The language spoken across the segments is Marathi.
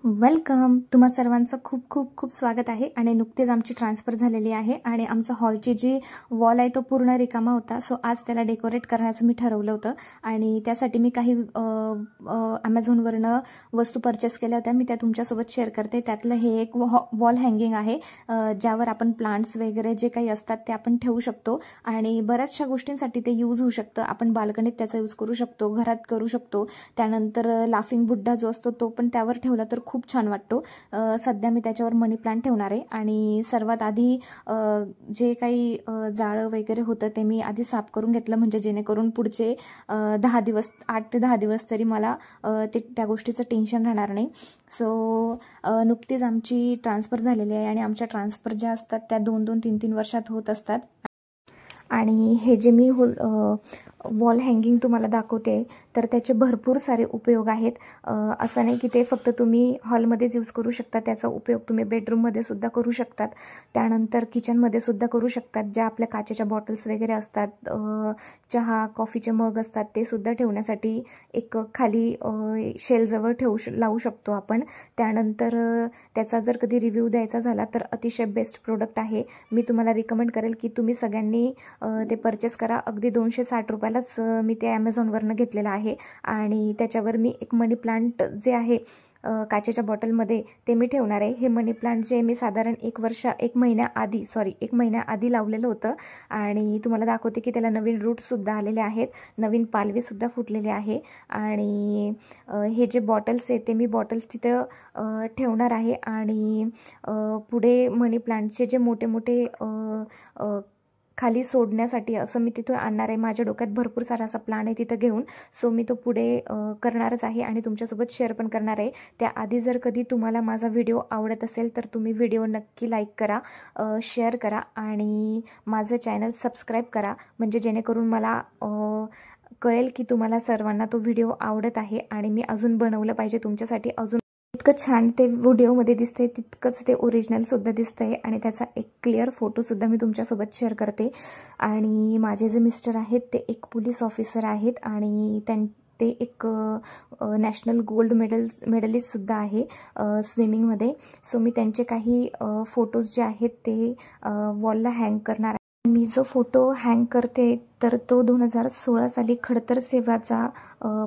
वेलकम. तुम्हा सर्वांचं खूप खूप खूप स्वागत आहे. आणि नुकतेच आमची ट्रान्सफर झालेली आहे आणि आमचा हॉलची जी वॉल आहे तो पूर्ण रिकामा होता. सो आज त्याला डेकोरेट करण्याचं मी ठरवलं होतं आणि त्यासाठी मी काही Amazonवरनं वस्तू परचेस केल्या होत्या. मी त्या तुमच्यासोबत शेअर करते. त्यातलं हे एक वॉल हँगिंग आहे ज्यावर आपण प्लांट्स वगैरे जे काही असतात ते आपण ठेवू शकतो आणि बऱ्याचशा गोष्टींसाठी ते यूज होऊ शकतं. आपण बाल्कनीत त्याचा यूज करू शकतो, घरात करू शकतो. त्यानंतर लाफिंग बुड्ढा जो असतो तो पण त्यावर ठेवला तर खूप छान वाटतो. सध्या मी त्याच्यावर मनी प्लांट ठेवणार आहे आणि सर्वात आधी जे काही जाळं वगैरे होतं ते मी आधी साफ करून घेतलं, म्हणजे जेणेकरून पुढचे 10 दिवस 8 ते 10 दिवस तरी मला त्या गोष्टीचं टेन्शन राहणार नाही. सो नुकतीच आमची ट्रान्सफर झालेली आहे आणि आमच्या ट्रान्सफर ज्या असतात त्या 2-2, 3-3 वर्षात होत असतात. आणि हे जे मी वॉल हँगिंग तुम्हाला दाखवते तर त्याचे भरपूर सारे उपयोग आहेत. असं नाही की ते फक्त तुम्ही हॉलमध्येच यूज करू शकता, त्याचा उपयोग तुम्ही बेडरूममध्ये सुद्धा करू शकतात. त्यानंतर किचनमध्ये सुद्धा करू शकतात. ज्या आपल्या काचेच्या बॉटल्स वगैरे असतात, चहा कॉफीचे मग असतात ते सुद्धा ठेवण्यासाठी एक खाली शेलजवळ लावू शकतो आपण. त्यानंतर त्याचा जर कधी रिव्ह्यू द्यायचा झाला तर अतिशय बेस्ट प्रोडक्ट आहे. मी तुम्हाला रिकमेंड करेल की तुम्ही सगळ्यांनी ते परचेस करा. अगदी 260 रुपयालाच मी ते Amazonवरनं घेतलेलं आहे आणि त्याच्यावर मी एक मनी प्लांट जे आहे काचेच्या बॉटलमध्ये ते मी ठेवणार आहे. हे मनी प्लांट जे मी साधारण एक महिन्या आधी लावलेलं होतं आणि तुम्हाला दाखवते की त्याला नवीन रूट्ससुद्धा आलेले आहेत, नवीन पालवीसुद्धा फुटलेले आहे. आणि हे जे बॉटल्स आहेत ते मी बॉटल्स तिथं ठेवणार आहे आणि पुढे मनी प्लांटचे जे मोठे मोठे खाली सोडण्यासाठी असं मी तिथं आणणार आहे. माझ्या डोक्यात भरपूर सारा असा प्लॅन आहे तिथं घेऊन. सो मी तो पुढे करणारच आहे आणि तुमच्यासोबत शेअर पण करणार आहे. त्याआधी जर कधी तुम्हाला माझा व्हिडिओ आवडत असेल तर तुम्ही व्हिडिओ नक्की लाईक करा, शेअर करा आणि माझं चॅनल सबस्क्राईब करा, म्हणजे जेणेकरून मला कळेल की तुम्हाला सर्वांना तो व्हिडिओ आवडत आहे आणि मी अजून बनवलं पाहिजे तुमच्यासाठी. अजून इतकं छान ते व्हिडिओमध्ये दिसते तितकंच ते ओरिजिनलसुद्धा दिसतंय आणि त्याचा एक क्लिअर फोटोसुद्धा मी तुमच्यासोबत शेअर करते. आणि माझे जे मिस्टर आहेत ते एक पोलीस ऑफिसर आहेत आणि ते एक नॅशनल गोल्ड मेडलिस्टसुद्धा आहे स्विमिंगमध्ये. सो मी त्यांचे काही फोटोज जे आहेत ते वॉलला हँग करणार आहे. मी जो फोटो हँग करते तर तो 2016 साली खडतर सेवाचा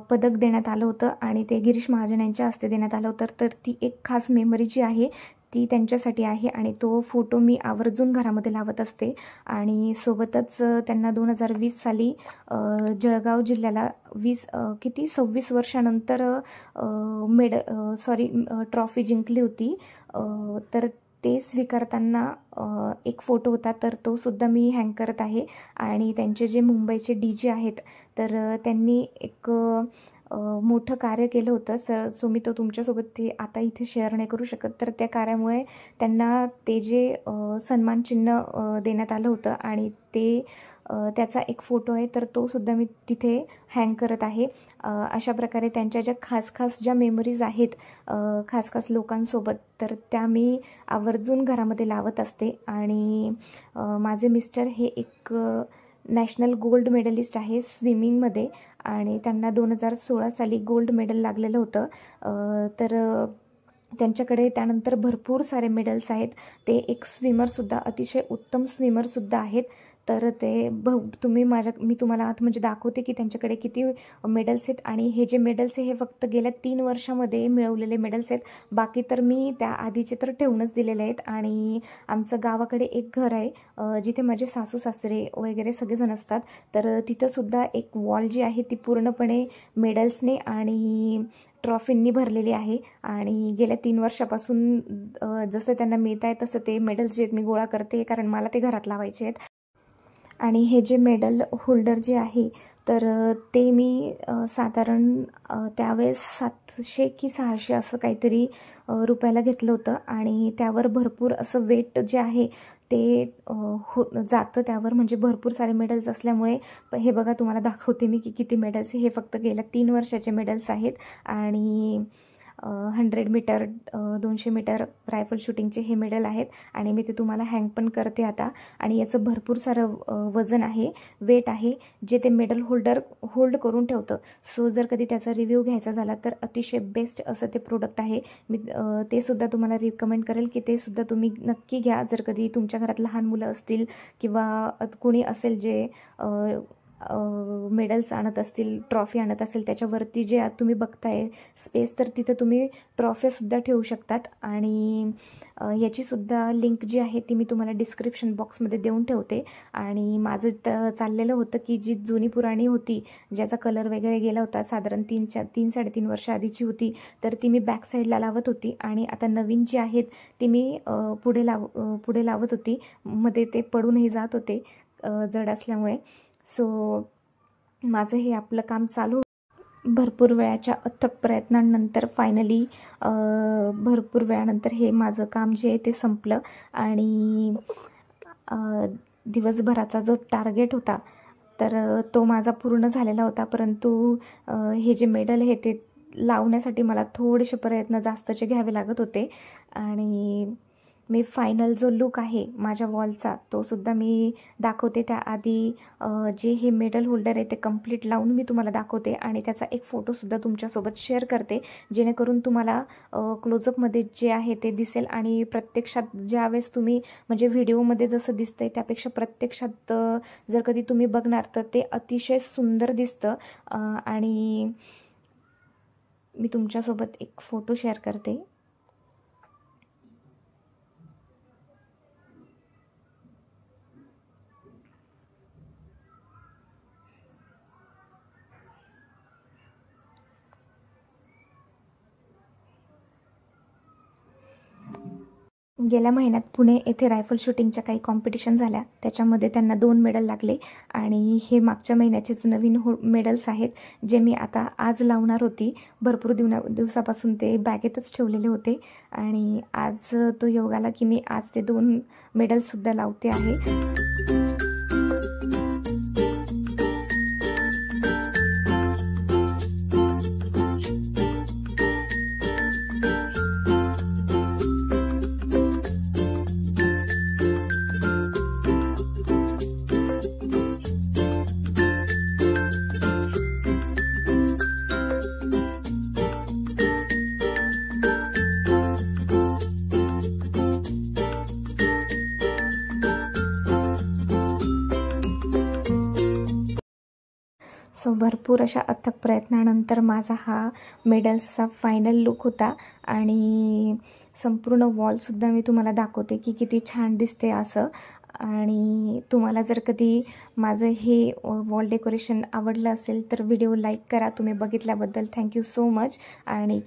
पदक देण्यात आलं होतं आणि ते गिरीश महाजन यांच्या हस्ते देण्यात आलं होतं. तर ती एक खास मेमरी जी आहे ती त्यांच्यासाठी आहे आणि तो फोटो मी आवर्जून घरामध्ये लावत असते. आणि सोबतच त्यांना 2020 साली जळगाव जिल्ह्याला 26 वर्षानंतर ट्रॉफी जिंकली होती. तर ते स्वीकारताना एक फोटो होता तर तो सुद्धा मी हँग करत आहे. आणि त्यांचे जे मुंबईचे DJ आहेत तर त्यांनी एक मोठं कार्य केलं होतं सो मी तो तुमच्यासोबत ते आता इथे शेअर नाही करू शकत. तर त्या कार्यामुळे त्यांना ते जे सन्मान चिन्ह देण्यात आलं होतं आणि त्याचा एक फोटो आहे तर तो सुद्धा मी तिथे हँग करत आहे. अशा प्रकारे त्यांच्या ज्या खास ज्या मेमरीज आहेत खास लोकांसोबत तर त्या मी आवर्जून घरामध्ये लावत असते. आणि माझे मिस्टर हे एक नॅशनल गोल्ड मेडलिस्ट आहे स्विमिंगमध्ये आणि त्यांना 2016 साली गोल्ड मेडल लागलेलं होतं. तर त्यांच्याकडे त्यानंतर भरपूर सारे मेडल्स आहेत. ते एक स्विमरसुद्धा, अतिशय उत्तम स्विमरसुद्धा आहेत. तर ते मी तुम्हाला आता म्हणजे दाखवते की त्यांच्याकडे किती मेडल्स आहेत. आणि हे जे मेडल्स आहे हे फक्त गेल्या 3 वर्षामध्ये मिळवलेले मेडल्स आहेत. बाकी तर मी त्या आधीचे तर ठेवूनच दिलेले आहेत. आणि आमचं गावाकडे एक घर आहे जिथे माझे सासू सासरे वगैरे सगळेजण असतात. तर तिथंसुद्धा एक वॉल जी आहे ती पूर्णपणे मेडल्सने आणि ट्रॉफींनी भरलेली आहे. आणि गेल्या 3 वर्षापासून जसं त्यांना मिळत आहे तसं ते मेडल्स जे आहेत मी गोळा करते, कारण मला ते घरात लावायचे आहेत. आणि हे जे मेडल होल्डर जे आहे तर ते मी साधारण त्यावेळेस 700 की 600 असं काहीतरी रुपयाला घेतलं होतं. आणि त्यावर भरपूर असं वेट जे आहे ते जातं त्यावर, म्हणजे भरपूर सारे मेडल्स असल्यामुळे. हे बघा तुम्हाला दाखवते मी की किती मेडल्स आहे. हे फक्त गेल्या 3 वर्षाचे मेडल्स आहेत. आणि 100 मीटर 200 मीटर रायफल शूटिंगचे हे मेडल आहेत आणि मी ते तुम्हाला हँग पण करते आता. आणि याचं भरपूर सारं वजन आहे, वेट आहे, जे ते मेडल होल्ड करून ठेवतं. सो जर कधी त्याचा रिव्ह्यू घ्यायचा झाला तर अतिशय बेस्ट असं ते प्रोडक्ट आहे. मी ते सुद्धा तुम्हाला रिकमेंड करेल की ते सुद्धा तुम्ही नक्की घ्या. जर कधी तुमच्या घरात लहान मुलं असतील किंवा कोणी असेल जे मेडल्स आणत असतील, ट्रॉफी आणत असेल, त्याच्यावरती जे तुम्ही बघताय स्पेस, तर तिथं तुम्ही ट्रॉफ्यासुद्धा ठेवू शकतात. आणि याचीसुद्धा लिंक जी आहे ती मी तुम्हाला डिस्क्रिप्शन बॉक्समध्ये देऊन ठेवते. आणि माझं चाललेलं होतं की जी जुनी पुराणी होती, ज्याचा कलर वगैरे गेला होता, साधारण 3-3.5 वर्ष आधीची होती, तर ती मी बॅक साईडला लावत होती. आणि आता नवीन जी आहेत ती मी पुढे लावत होती. मध्ये ते पडूनही जात होते जड असल्यामुळे. सो माझं हे आपलं काम चालू. भरपूर वेळाच्या अथक प्रयत्नांनंतर फायनली भरपूर वेळानंतर हे माझं काम जे आहे ते संपलं. आणि दिवसभराचा जो टार्गेट होता तर तो माझा पूर्ण झालेला होता. परंतु हे जे मेडल आहे ते लावण्यासाठी मला थोडेसे प्रयत्न जास्तचे घ्यावे लागत होते. आणि मी फायनल जो लुक आहे माझ्या वॉलचा तो सुद्धा मी दाखवते. त्याआधी जे हे मेडल होल्डर आहे ते कंप्लीट लावून मी तुम्हाला दाखवते आणि त्याचा एक फोटोसुद्धा तुमच्यासोबत शेअर करते, जेणेकरून तुम्हाला क्लोजअपमध्ये जे आहे ते दिसेल. आणि प्रत्यक्षात ज्यावेळेस तुम्ही म्हणजे व्हिडिओमध्ये जसं दिसतंय त्यापेक्षा प्रत्यक्षात जर कधी तुम्ही बघणार तर ते अतिशय सुंदर दिसतं. आणि मी तुमच्यासोबत एक फोटो शेअर करते. गेल्या महिन्यात पुणे येथे रायफल शूटिंगच्या काही कॉम्पिटिशन झाल्या, त्याच्यामध्ये त्यांना 2 मेडल लागले. आणि हे मागच्या महिन्याचेच नवीन मेडल्स आहेत, जे मी आता आज लावणार होती. भरपूर दिवसापासून ते बॅगेतच ठेवलेले होते आणि आज तो योग आला की मी आज ते 2 मेडल्ससुद्धा लावते आहे. सो भरपूर अशा अथक प्रयत्नानंतर माझा हा मेडल्सचा फायनल लुक होता. आणि संपूर्ण वॉलसुद्धा मी तुम्हाला दाखवते की किती छान दिसते असं. आणि तुम्हाला जर कधी माझं हे वॉल डेकोरेशन आवडलं असेल तर व्हिडिओ लाईक करा. तुम्ही बघितल्याबद्दल थँक्यू सो मच. आणि